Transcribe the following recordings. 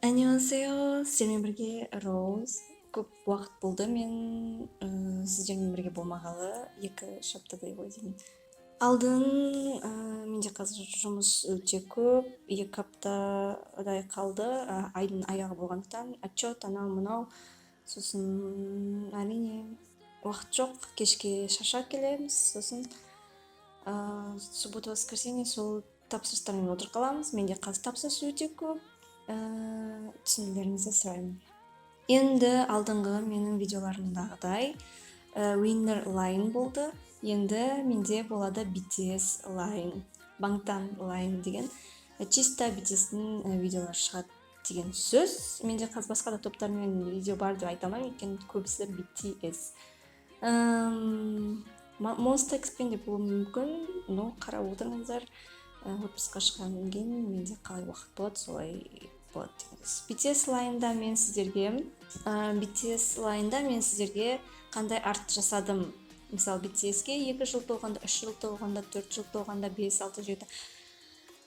Annyeonghaseyo, сіздермен бірге Роуз. Көп уақыт болды мен сіздермен бірге болмағалы, 2 аптадай ғой деймін. Алдын менде қазір жұмыс өте көп, 2 аптадай қалды, айдың аяғы болғандықтан отчет анау мынау. Сосын әрине уақыт жоқ, кешке шаршап келеміз. Сосын суббота воскресенье сол тапсырыстармен отырып қаламыз. Менде қазір тапсырыс өте көп. Түсіндірулеріңізді сұраймын. Енді алдыңғы менің видеоларымдағыдай Winner Line болды. Енді менде болады BTS Line, Bangtan Line деген. Чисто BTS-дің видеолары шығады деген сөз. Менде қазір басқа да топтармен видео бар деп айта алмаймын, өйткені көбісі BTS. Monsta X-пен де болуы мүмкін, но қарап отырыңыздар. Отпусқа шыққаннан кейін менде қалай уақыт болады, солай болады деңіз. BTS Line'да мен сіздерге қандай арт жасадым. Мысалы, BTS-ге 2 жыл толғанда, 3 жыл толғанда, 4 жыл толғанда, 5, 6, 7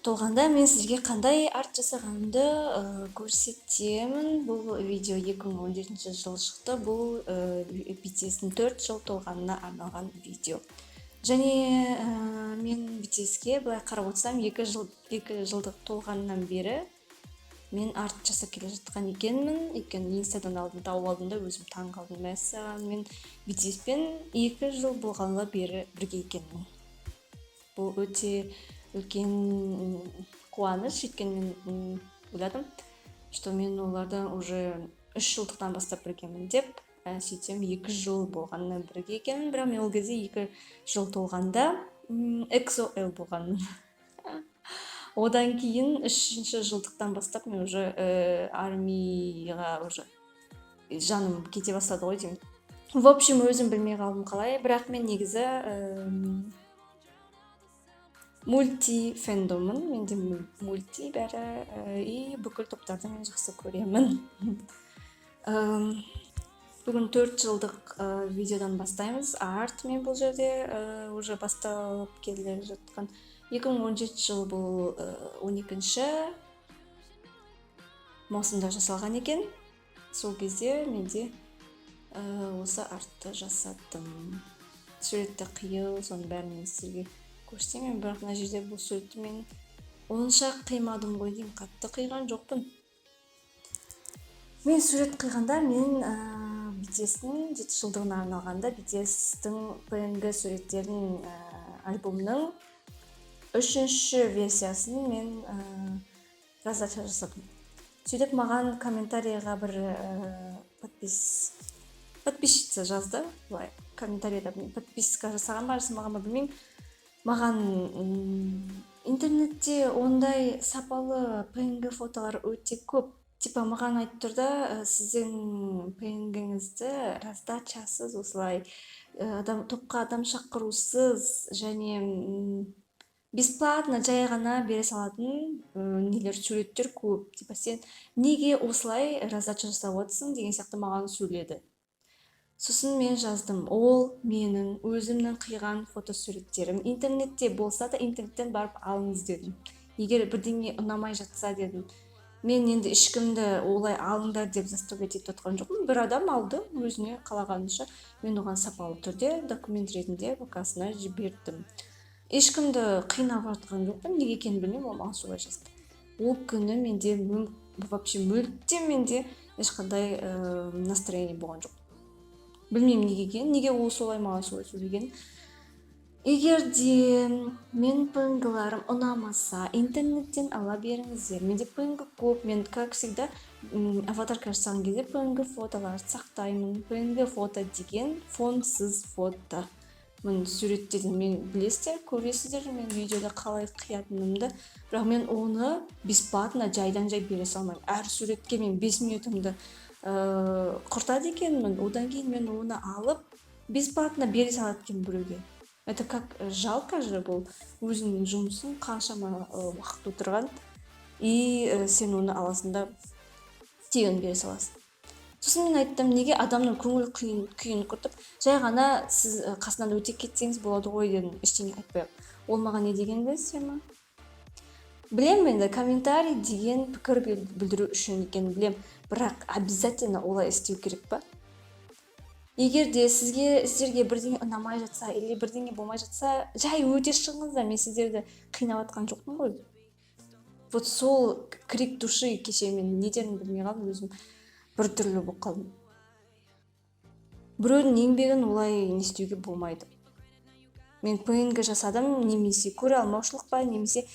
толғанда мен сіздерге қандай арт жасағанымды көрсетемін. Бұл видео 2017 жылы шықты. Бұл BTS-дің 4 жыл толғанына арналған видео. Және мен BTS-ге былай қарап отырсам, 2 жылдық толғаннан бері мен арт жасап келе жатқан екенмін. Өйткені инстадан тауып алдым да өзім таң қалдым. Мәссаған, мен BTS-пен 2 жыл болғанға бері бірге екенмін. Бұл өте үлкен қуаныш, өйткені мен ойладым, что мен олардан уже 3 жылдықтан бастап біргемін деп. Сөйтсем 2 жыл болғаннан бірге екенмін, бірақ мен ол кезде 2 жыл толғанда EXO-L болғанмын. Одан кейін 3-ші жылдықтан бастап мен уже армияға уже жаным кете бастады ғой деймін. В общем, өзім білмей қалдым қалай, бірақ мен негізі мульти-фэндоммын, менде мульти бәрі, и бүкіл топтарды мен жақсы көремін. Бүгін 4 жылдық видеодан бастаймыз. Арт мен бұл жерде уже басталып келе жатқан 2017 жыл бұл 12-ші маусымда жасалған екен. Сол кезде менде осы артты жасадым. Суретті қию, соның бәрін мен сіздерге көрсетемін. Бірақ мына жерде бұл суретті мен онша қимадым ғой деймін, қатты қиған жоқпын. Мен сурет қиғанда мен BTS-дің 7 жылдығына арналғанда BTS-дің PNG суреттердің альбомның 3-ші версиясын мен раздача жасадым. Сөйтіп маған комментарийға бір подписчица жазды. Былай комментарийда подписка жасаған барысы маған білмеймін. Маған интернетте ондай сапалы PNG фотолар өте көп. Типа маған айтып тұрды, сіздің PNG-іңізді раздачасыз, осылай топқа адам шақырусыз және бесплатно жай ғана бере салатын нелер, суреттер көп. Типа сен неге осылай раздача жасап отырсың деген сияқты маған сөйледі. Сосын мен жаздым, ол менің өзімнің қиған фотосуреттерім. Интернетте болса да интернеттен барып алыңыз дедім. Егер бірдеңе ұнамай жатса дедім. Мен енді ешкімді олай алыңдар деп заставлять етіп отқан жоқпын. Бір адам алды, өзіне қалағанынша. Мен оған сапалы түрде документ ретінде ВК-сына жібердім. Ешкімді қинап жатқан жоқпын, неге екенін білмеймін, ол маған солай жазды. Ол күні менде вообще мүлдем менде ешқандай настроение болған жоқ. Білмеймін неге екенін, неге ол солай маған солай сөйлеген. Егер де мен PNG-ларым ұнамаса, интернеттен ала беріңіздер. Менде PNG көп, мен как всегда аватарка жасаған кезде PNG фотоларды сақтаймын. PNG фото деген фонсыз фото. Мен суреттерді мен білесіздер, көресіздер, мен видеода қалай қиятынымды, бірақ мен оны бесплатно жайдан жай бере салмаймын. Әр суретке мен 5 минутымды құртады екенмін, одан кейін мен оны алып бесплатно бере салады екен біреуге. Это как жалко же, бұл өзіңнің жұмысын қаншама уақыт отырған, и сен оны аласың да тегін бере саласың. Сосын мен айттым, неге адамның көңіл күйін құртып, жай ғана сіз қасынан өте кетсеңіз болады ғой дедім, ештеңе айтпай. Ол маған не деген білесіздер ме? Білем енді комментарий деген пікір білдіру үшін екенін білем, бірақ обязательно олай істеу керек па? Егер де сіздерге бірдеңе ұнамай жатса или бірдеңе болмай жатса, жай өте шығыңыздар, мен сіздерді қинап жатқан жоқпын ғой. Вот сол крик души кеше мен не дерімді білмей қалдым, өзім біртүрлі болып қалдым. Біреудің еңбегін олай не істеуге болмайды. Мен ПНГ жасадым, немесе көре алмаушылық па, немесе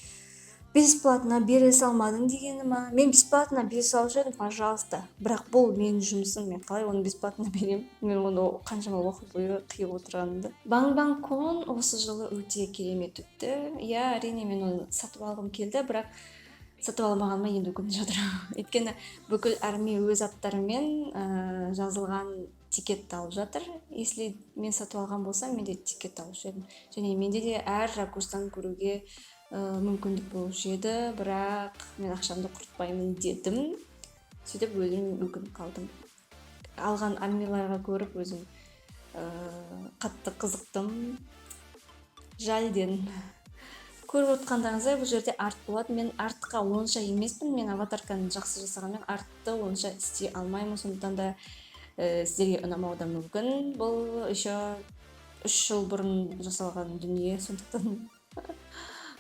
бесплатно бере салмадың дегені ма? Мен бесплатно бере салушы едім, пожалуйста. Бірақ бұл менің жұмысым, мен қалай оны бесплатно берем? Мен оны қаншама уақыт бойы қиып отырғанымды. Бang Con осы жылы өте керемет өтті. Иә, әрине мен оны сатып алғым келді, бірақ сатып алмағаныма енді өкініп жатырмын. Өйткені бүкіл армия өз аттарымен жазылған тикетті алып жатыр. Если мен сатып алған болсам, мен де тикет алушы едім. Және менде де әр ракурстан көруге мүмкіндік болушы еді, бірақ мен ақшамды құртпаймын дедім. Сөйтіп өзім өкініп қалдым. Алған армияларға көріп өзім қатты қызықтым. Жал дедім. Көріп отқандарыңыздай, бұл жерде арт болады. Мен артқа онша емеспін. Мен аватарканы жақсы жасағанмен артты онша істей алмаймын. Сондықтан да сіздерге ұнамауы да мүмкін. Бұл еще 3 жыл бұрын жасалған дүние. Сондықтан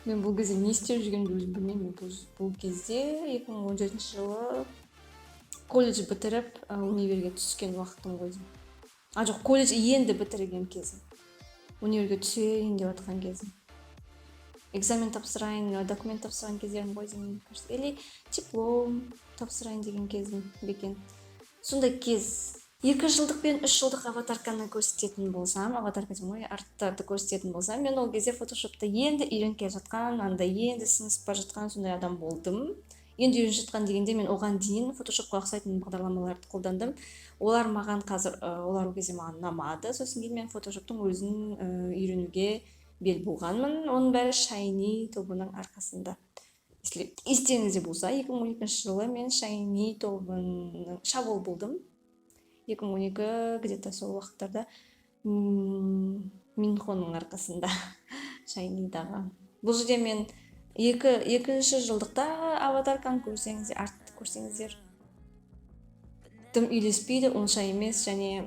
мен бұл кезде не істеп жүргенімді өзім білмеймін. Бұл кезде 2017 жылы колледж бітіріп универге түскен уақытым ғой. Жоқ, колледж енді бітірген кезім. Универге түсейін деп жатқан кезім. Экзамен тапсырайын, документ тапсырған кездерім ғой деймін. Или диплом тапсырайын деген кезім бекен. Сондай кез. 2 жылдық пен 3 жылдық аватарканы көрсететін болсам, аватарка деймін ғой, арттарды көрсететін болсам, мен ол кезде фотошопта енді үйреніп келе жатқан, анда енді сіңісіп бара жатқан сондай адам болдым. Енді үйреніп жатқан дегенде мен оған дейін фотошопқа ұқсайтын бағдарламаларды қолдандым. Олар маған қазір, олар ол кезде маған ұнамады. Сосын кейін мен фотошоптың өзін үйренуге бел буғанмын. Оның бәрі Shiny тобының арқасында. Естеріңізде болса, 2012 жылы мен Shiny тобының шабуыл болдым. 2012 где-то сол уақыттарда Минхоның арқасында Shiny'дағы. Бұл жерде мен екінші жылдықта аватарканы көрсеңіздер, артты көрсеңіздер, тым үйлеспейді, онша емес, және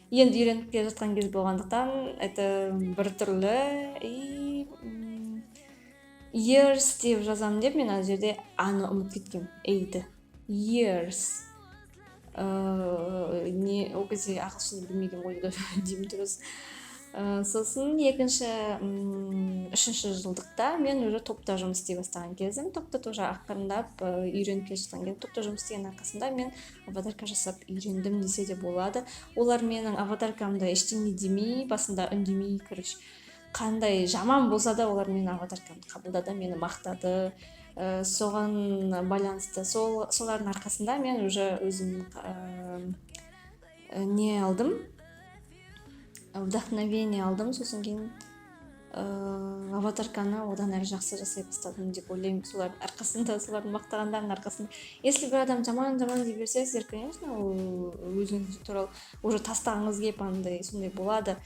енді үйреніп келе жатқан кез болғандықтан, это біртүрлі. Years деп жазамын деп, мен ана жерде аны ұмытып кеткем. Years. Ол кезде ағылшын білмеген ғой деймін дұрыс. Сосын үшінші жылдықта мен уже топта жұмыс істей бастаған кезім. Топта тоже ақырындап үйреніп келе жатқан кезім. Топта жұмыс істеген арқасында мен аватарка жасап үйрендім десе де болады. Олар менің аватаркамда ештеңе демей, басында үндемей, короче, қандай жаман болса да олар менің аватаркамды қабылдады, мені мақтады. Соған байланысты солардың арқасында мен уже өзім не алдым, вдохновение алдым. Сосын кейін аватарканы одан әрі жақсы жасай бастадым деп ойлаймын. Солардың арқасында, солардың мақтағандардың арқасында. Если бір адам жаман дей берсе, сіздер, конечно, өзіңіз туралы уже тастағыңыз келіп андай сондай болады.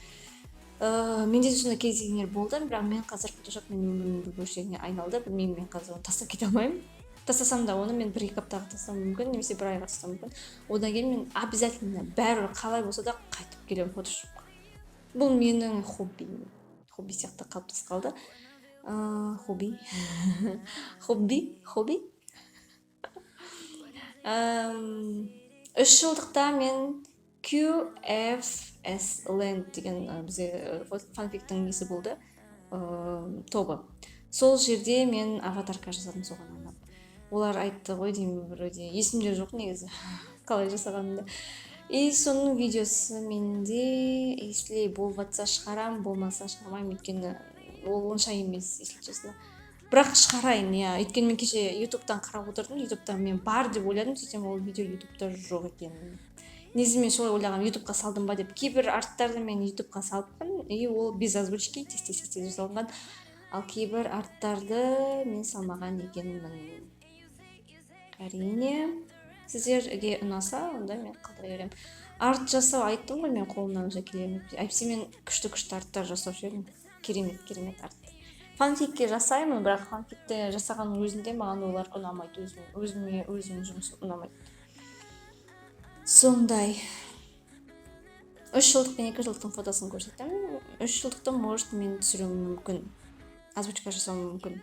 Менде де сондай кезеңдер болды, бірақ мен қазір фотошоп менің өмірімнің бір бөлшегіне айналды. Білмеймін, мен қазір оны тастап кете алмаймын. Тастасам да оны мен 1-2 аптаға тастауым мүмкін, немесе 1 айға тастауым мүмкін. Одан кейін мен обязательно бәрібір қалай болса да қайтып келемін фотошопқа. Бұл менің хоббиім. Хобби сияқты қалыптасып қалды. Хобби. 3 жылдықта мен QFS Land деген бізде фанфиктің несі болды, тобы. Сол жерде мен аватарка жасадым соған арнап. Олар айтты ғой деймін, біреуде есімде жоқ негізі қалай жасағанымды. Соның видеосы менде, если болып жатса шығарам, болмаса шығармаймын, өйткені ол онша емес, если честно. Бірақ шығарайын, өйткені мен кеше ютубтан қарап отырдым, ютубта мен бар деп ойладым, сөйтсем ол видео ютубта жоқ екен. Негізі мен солай ойлағам, ютубқа салдым ба деп. Кейбір арттарды мен ютубқа салыппын, ол без озвучки тез жасалған. Ал кейбір арттарды мен салмаған екенмін. Әрине, сіздерге ұнаса, онда мен қалдыра беремін. Арт жасау айттым ғой, мен қолымнан уже келемін. Әйтпесе мен күшті арттар жасаушы едім. Керемет арт. фанфикке жасаймын, бірақ фанфикти жасаганын өзүндө мага улар унамайт, өзүмдүн жумушум унамайт. Сондай 3 жылдык пен 2 жылдыктын фотосун көрсөтөм. 3 жылдыкты может мен түшүрүм мүмкүн. Озвучка жасоом мүмкүн.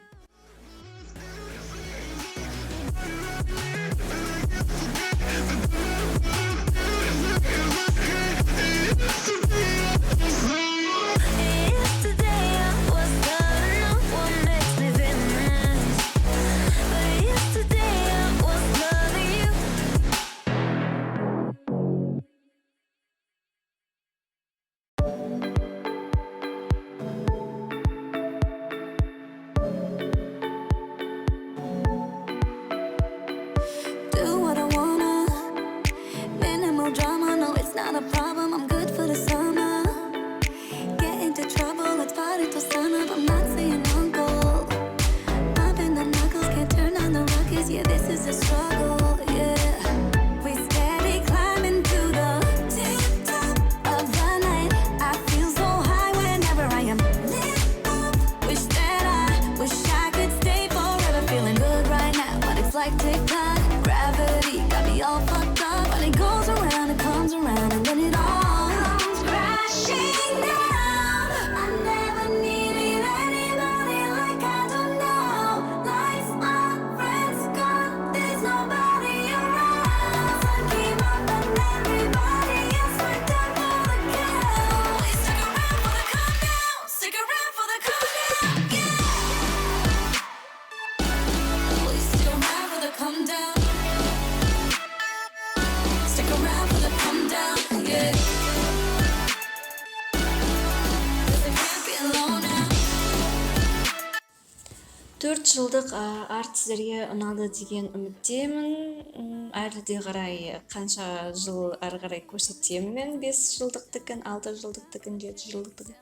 Do what I wanna. Minimal drama, no, it's not a problem. I'm good for the summer. Get into trouble, let's party till sun up. I'm not saying uncle. Popping the knuckles, can't turn on the ruckus. Yeah, this is a struggle. Yeah, we steady climbing to the tip top of the night. I feel so high whenever I am lit up. Wish I could stay forever, feeling good right now, but it's like TikTok. Gravity got me all fucked up. When it goes around, it comes around, and then it all comes crashing down. I never needed anybody like I do now. Life's my friends gone, there's nobody around. Sun came up and everybody else went down for the count. Please stick around for the countdown. Stick around for the countdown. Yeah. Please stick around for the come down. Stick around for the come down, yeah. 'Cause I can't be alone now. 4 жылдык арт сиздерге унады деген үмүттөмүн. Ары карай канча жыл ары карай көрсөтөм мен 5 жылдыктыкын, 6 жылдыктыкын, 7 жылдыктыкын.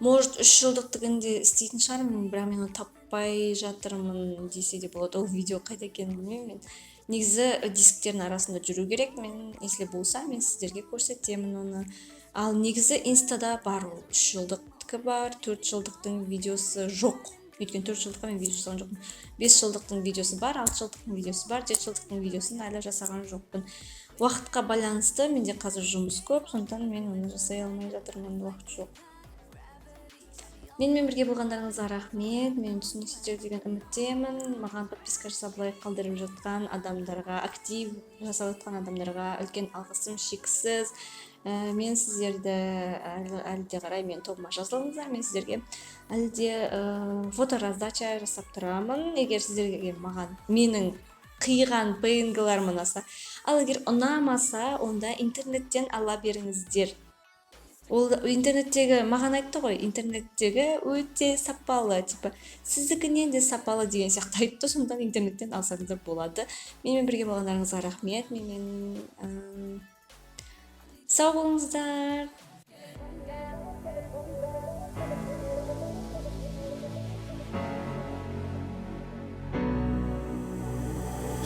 Может 3 жылдыктыкынды истейтин шаармын, бирок мен аны таппай жатырмын десе де болот. Ол видео кайда экенин билбейм мен. Негизи дисктердин арасында жүрүү керек. Мен эсле болсо мен сиздерге көрсөтөмүн аны. Ал негизи инстада бар, 3 жылдыктыкы бар, 4 жылдыктын видеосу жок. Өйткөн 4 жылдыкка мен видео жасаган жокмун. 5 жылдыктын видеосу бар, 6 жылдыктын видеосу бар, 7 жылдыктын видеосун ала жасаган жокмун. Убакытка байланыштуу, менде азыр жумуш көп, сондуктан мен аны жасай алмай жатырмын, убакыт жок. Менен бирге болгондарыңызга рахмет. Мен түшүнүксүздөр деген үмүттөмүн. Мага подписка жасап лайк калтырып жаткан адамдарга, актив жасап жаткан адамдарга үлкен алгысым шексиз. Мен сиздерди әлде карай мен тобума жазылыңыздар. Мен сиздерге әлде фото раздача жасап турамын. Эгер сиздерге менин кыйган PNG-ларым унаса, ал эгер унамаса, онда интернеттен ала бериңиздер. Ол интернеттеги маган айтты го, интернеттеги өтө сапалы, типа сиздикинен де сапалы деген сыяктуу айтты, сондуктан интернеттен алсаңыздар болот. Менен бирге болгондарыңызга рахмет. Сау болуңуздар.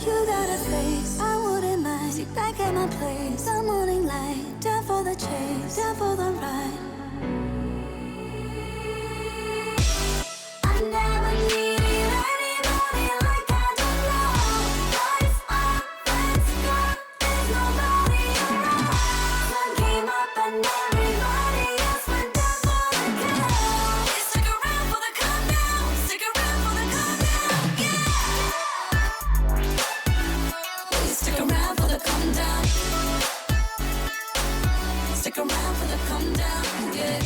You got a face, I wouldn't mind. Sit back at my place, the morning light. Down for the chase, down for the ride. I never needed anybody like I do now. Life's my friends gone, there's nobody around. Sun came up and everybody else went down for the count. Please stick around for the countdown. Stick around for the countdown, yeah. Please stick around for the come down. Stick around for the come down, yeah.